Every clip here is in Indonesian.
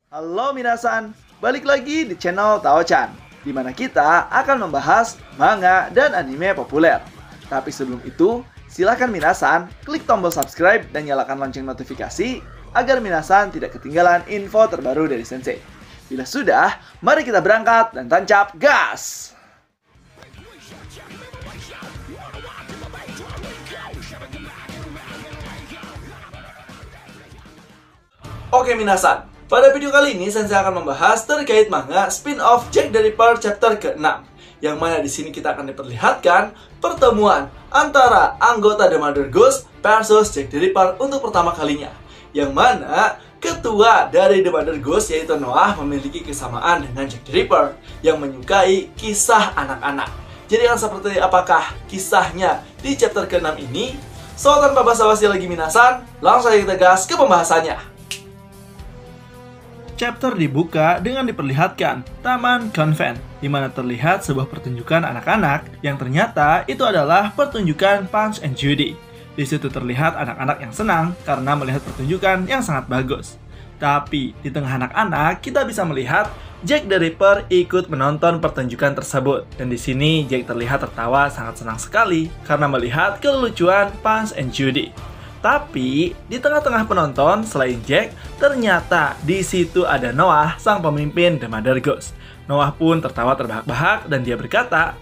Halo minasan, balik lagi di channel Tao-chan, di mana kita akan membahas manga dan anime populer. Tapi sebelum itu, silakan minasan klik tombol subscribe dan nyalakan lonceng notifikasi agar minasan tidak ketinggalan info terbaru dari Sensei. Bila sudah, mari kita berangkat dan tancap gas! Oke minasan, pada video kali ini Sensei akan membahas terkait manga spin-off Jack the Ripper chapter ke-6, yang mana di sini kita akan diperlihatkan pertemuan antara anggota The Mother Ghost versus Jack the Ripper untuk pertama kalinya, yang mana ketua dari The Mother Ghost yaitu Noah memiliki kesamaan dengan Jack the Ripper yang menyukai kisah anak-anak. Jadi akan seperti apakah kisahnya di chapter ke-6 ini? So, tanpa basa-basi lagi minasan, langsung saja kita gas ke pembahasannya. Chapter dibuka dengan diperlihatkan Taman Convent, di mana terlihat sebuah pertunjukan anak-anak yang ternyata itu adalah pertunjukan Punch and Judy. Di situ terlihat anak-anak yang senang karena melihat pertunjukan yang sangat bagus. Tapi di tengah anak-anak kita bisa melihat Jack the Ripper ikut menonton pertunjukan tersebut, dan di sini Jack terlihat tertawa sangat senang sekali karena melihat kelucuan Punch and Judy. Tapi di tengah-tengah penonton selain Jack, ternyata di situ ada Noah, sang pemimpin The Mother Ghost. Noah pun tertawa terbahak-bahak dan dia berkata,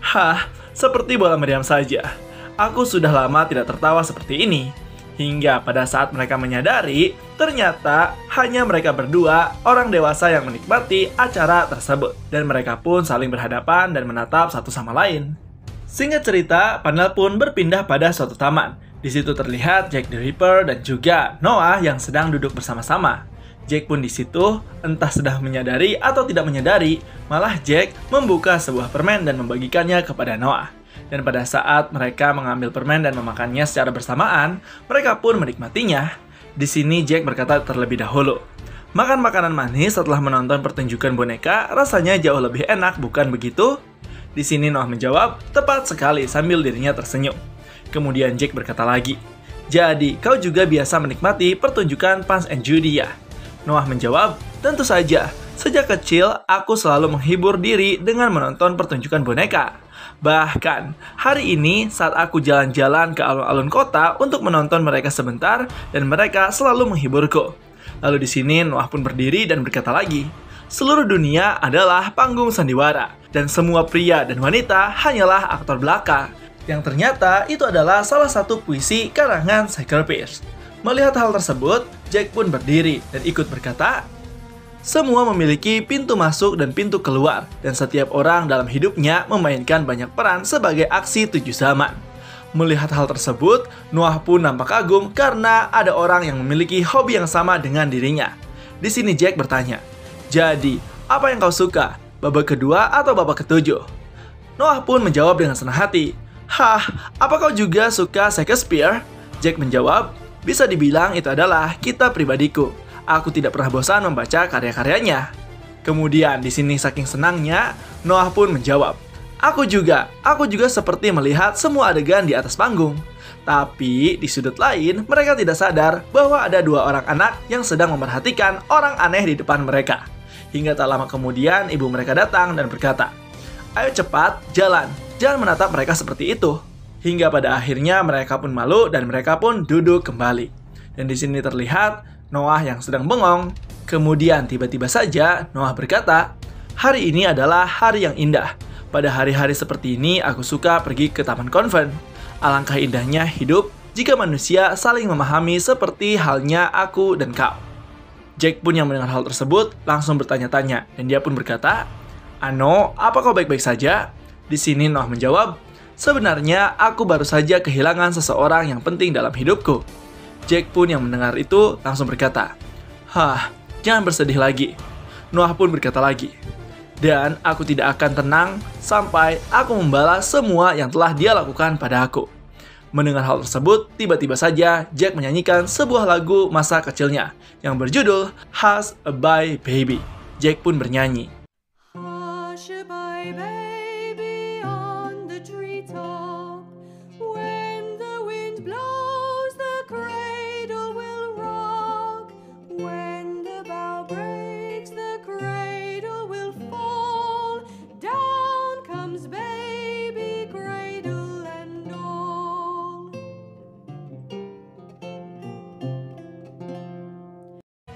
"Hah, seperti bola meriam saja. Aku sudah lama tidak tertawa seperti ini." Hingga pada saat mereka menyadari, ternyata hanya mereka berdua orang dewasa yang menikmati acara tersebut. Dan mereka pun saling berhadapan dan menatap satu sama lain. Singkat cerita, panel pun berpindah pada suatu taman. Di situ terlihat Jack the Ripper dan juga Noah yang sedang duduk bersama-sama. Jack pun di situ entah sedang menyadari atau tidak menyadari, malah Jack membuka sebuah permen dan membagikannya kepada Noah. Dan pada saat mereka mengambil permen dan memakannya secara bersamaan, mereka pun menikmatinya. Di sini Jack berkata terlebih dahulu, "Makan makanan manis setelah menonton pertunjukan boneka rasanya jauh lebih enak, bukan begitu?" Di sini Noah menjawab, "Tepat sekali," sambil dirinya tersenyum. Kemudian Jack berkata lagi, "Jadi, kau juga biasa menikmati pertunjukan Punch and Judy ya?" Noah menjawab, "Tentu saja. Sejak kecil, aku selalu menghibur diri dengan menonton pertunjukan boneka. Bahkan, hari ini saat aku jalan-jalan ke alun-alun kota untuk menonton mereka sebentar, dan mereka selalu menghiburku." Lalu di sini Noah pun berdiri dan berkata lagi, "Seluruh dunia adalah panggung sandiwara, dan semua pria dan wanita hanyalah aktor belaka." Yang ternyata itu adalah salah satu puisi karangan Shaker Pierce. Melihat hal tersebut, Jack pun berdiri dan ikut berkata, "Semua memiliki pintu masuk dan pintu keluar, dan setiap orang dalam hidupnya memainkan banyak peran sebagai aksi tujuh zaman." Melihat hal tersebut, Noah pun nampak kagum karena ada orang yang memiliki hobi yang sama dengan dirinya. Di sini Jack bertanya, "Jadi, apa yang kau suka? Babak kedua atau babak ketujuh?" Noah pun menjawab dengan senang hati, "Hah, apa kau juga suka Shakespeare?" Jack menjawab, "Bisa dibilang itu adalah kitab pribadiku. Aku tidak pernah bosan membaca karya-karyanya." Kemudian di sini saking senangnya, Noah pun menjawab, Aku juga seperti melihat semua adegan di atas panggung." Tapi di sudut lain, mereka tidak sadar bahwa ada dua orang anak yang sedang memerhatikan orang aneh di depan mereka. Hingga tak lama kemudian, ibu mereka datang dan berkata, "Ayo cepat, jangan menatap mereka seperti itu." Hingga pada akhirnya mereka pun malu dan mereka pun duduk kembali. Dan di sini terlihat Noah yang sedang bengong. Kemudian tiba-tiba saja Noah berkata, "Hari ini adalah hari yang indah. Pada hari-hari seperti ini aku suka pergi ke Taman Convent. Alangkah indahnya hidup jika manusia saling memahami seperti halnya aku dan kau." Jack pun yang mendengar hal tersebut langsung bertanya-tanya dan dia pun berkata, "Ano, apa kau baik-baik saja?" Di sini Noah menjawab, "Sebenarnya aku baru saja kehilangan seseorang yang penting dalam hidupku." Jack pun yang mendengar itu langsung berkata, "Hah, jangan bersedih lagi." Noah pun berkata lagi, "Dan aku tidak akan tenang sampai aku membalas semua yang telah dia lakukan pada aku." Mendengar hal tersebut, tiba-tiba saja Jack menyanyikan sebuah lagu masa kecilnya yang berjudul Hush a Bye Baby. Jack pun bernyanyi, "Hush a bye baby on the treetop. When the wind blows, the cradle will rock. When the bough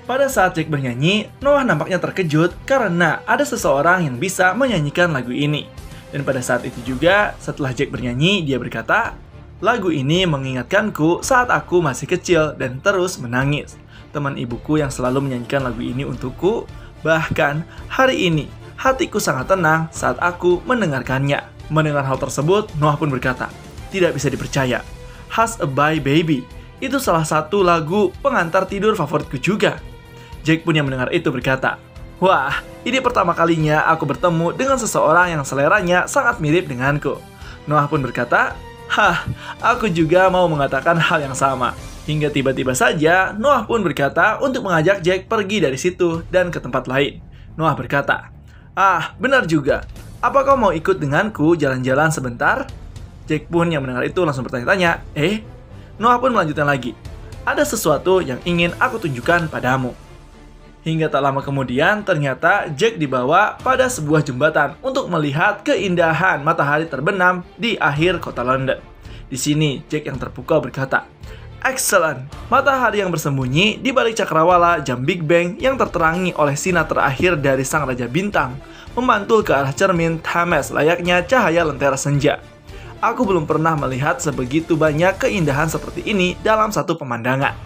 Pada saat Jack bernyanyi, Noah nampaknya terkejut karena ada seseorang yang bisa menyanyikan lagu ini. Dan pada saat itu juga, setelah Jack bernyanyi, dia berkata, "Lagu ini mengingatkanku saat aku masih kecil dan terus menangis. Teman ibuku yang selalu menyanyikan lagu ini untukku. Bahkan hari ini, hatiku sangat tenang saat aku mendengarkannya." Mendengar hal tersebut, Noah pun berkata, "Tidak bisa dipercaya. Hush-a-Bye Baby. Itu salah satu lagu pengantar tidur favoritku juga." Jack pun yang mendengar itu berkata, "Wah, ini pertama kalinya aku bertemu dengan seseorang yang seleranya sangat mirip denganku." Noah pun berkata, "Hah, aku juga mau mengatakan hal yang sama." Hingga tiba-tiba saja, Noah pun berkata untuk mengajak Jack pergi dari situ dan ke tempat lain. Noah berkata, "Ah, benar juga. Apa kau mau ikut denganku jalan-jalan sebentar?" Jack pun yang mendengar itu langsung bertanya-tanya, Noah pun melanjutkan lagi, "Ada sesuatu yang ingin aku tunjukkan padamu." Hingga tak lama kemudian, ternyata Jack dibawa pada sebuah jembatan untuk melihat keindahan matahari terbenam di akhir kota London. Di sini, Jack yang terpukau berkata, "Excellent! Matahari yang bersembunyi di balik cakrawala jam Big Bang yang terterangi oleh sinar terakhir dari sang Raja Bintang, memantul ke arah cermin Thames layaknya cahaya lentera senja. Aku belum pernah melihat sebegitu banyak keindahan seperti ini dalam satu pemandangan."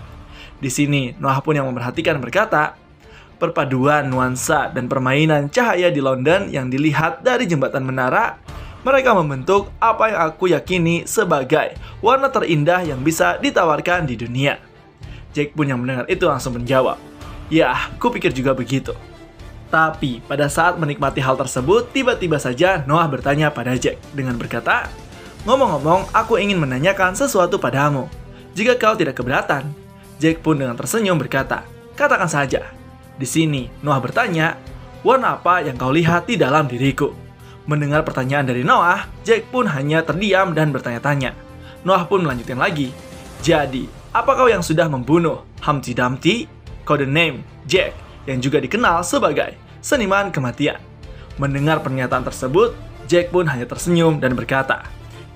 Di sini, Noah pun yang memperhatikan berkata, "Perpaduan nuansa dan permainan cahaya di London yang dilihat dari jembatan menara, mereka membentuk apa yang aku yakini sebagai warna terindah yang bisa ditawarkan di dunia." Jack pun yang mendengar itu langsung menjawab, "Ya, kupikir juga begitu." Tapi pada saat menikmati hal tersebut, tiba-tiba saja Noah bertanya pada Jack dengan berkata, "Ngomong-ngomong, aku ingin menanyakan sesuatu padamu. Jika kau tidak keberatan." Jack pun dengan tersenyum berkata, "Katakan saja." Di sini, Noah bertanya, "Warna apa yang kau lihat di dalam diriku?" Mendengar pertanyaan dari Noah, Jack pun hanya terdiam dan bertanya-tanya. Noah pun melanjutkan lagi, "Jadi, apa kau yang sudah membunuh Humpty Dumpty, kode name Jack, yang juga dikenal sebagai seniman kematian?" Mendengar pernyataan tersebut, Jack pun hanya tersenyum dan berkata,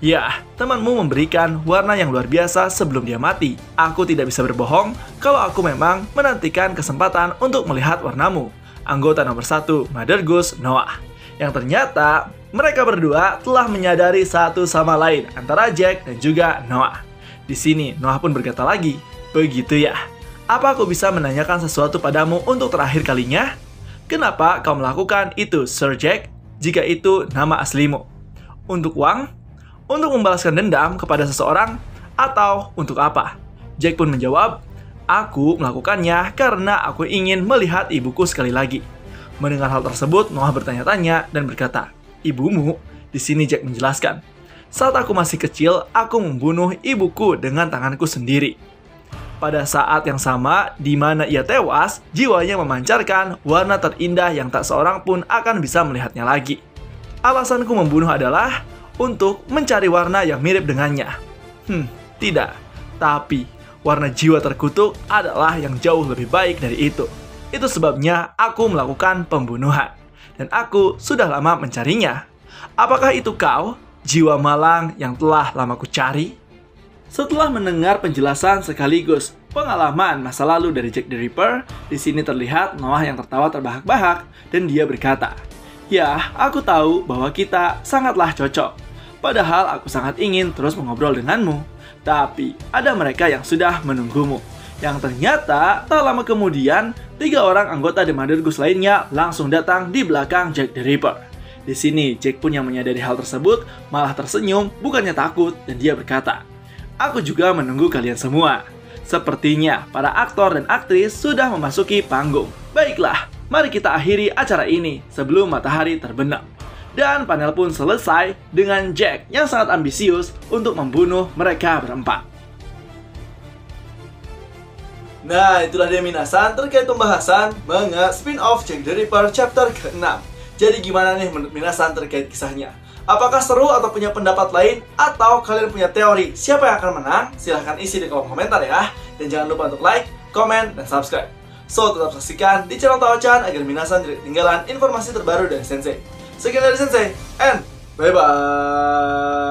"Ya, temanmu memberikan warna yang luar biasa sebelum dia mati. Aku tidak bisa berbohong kalau aku memang menantikan kesempatan untuk melihat warnamu." Anggota nomor 1, Mother Goose, Noah. Yang ternyata, mereka berdua telah menyadari satu sama lain antara Jack dan juga Noah. Di sini, Noah pun berkata lagi, "Begitu ya. Apa aku bisa menanyakan sesuatu padamu untuk terakhir kalinya? Kenapa kau melakukan itu, Sir Jack, jika itu nama aslimu? Untuk uang? Untuk membalaskan dendam kepada seseorang? Atau untuk apa?" Jack pun menjawab, "Aku melakukannya karena aku ingin melihat ibuku sekali lagi." Mendengar hal tersebut, Noah bertanya-tanya dan berkata, "Ibumu?" Di sini Jack menjelaskan, "Saat aku masih kecil, aku membunuh ibuku dengan tanganku sendiri." Pada saat yang sama, di mana ia tewas, jiwanya memancarkan warna terindah yang tak seorang pun akan bisa melihatnya lagi. Alasanku membunuh adalah untuk mencari warna yang mirip dengannya. Tidak. Tapi, warna jiwa terkutuk adalah yang jauh lebih baik dari itu. Itu sebabnya aku melakukan pembunuhan. Dan aku sudah lama mencarinya. Apakah itu kau, jiwa malang yang telah lama ku cari?" Setelah mendengar penjelasan sekaligus pengalaman masa lalu dari Jack the Ripper, di sini terlihat Noah yang tertawa terbahak-bahak dan dia berkata, "Ya, aku tahu bahwa kita sangatlah cocok. Padahal aku sangat ingin terus mengobrol denganmu. Tapi ada mereka yang sudah menunggumu." Yang ternyata tak lama kemudian 3 orang anggota The Mother Goose lainnya langsung datang di belakang Jack the Ripper. Di sini Jack pun yang menyadari hal tersebut malah tersenyum bukannya takut dan dia berkata, "Aku juga menunggu kalian semua. Sepertinya para aktor dan aktris sudah memasuki panggung. Baiklah, mari kita akhiri acara ini sebelum matahari terbenam." Dan panel pun selesai dengan Jack yang sangat ambisius untuk membunuh mereka berempat. Nah, itulah dia minasan terkait pembahasan manga spin-off Jack the Ripper chapter ke-6. Jadi gimana nih menurut minasan terkait kisahnya? Apakah seru atau punya pendapat lain? Atau kalian punya teori siapa yang akan menang? Silahkan isi di kolom komentar ya. Dan jangan lupa untuk like, komen, dan subscribe. So, tetap saksikan di channel Tao-chan agar minasan tidak ketinggalan informasi terbaru dari Sensei. Sekian dari Sensei, and bye-bye!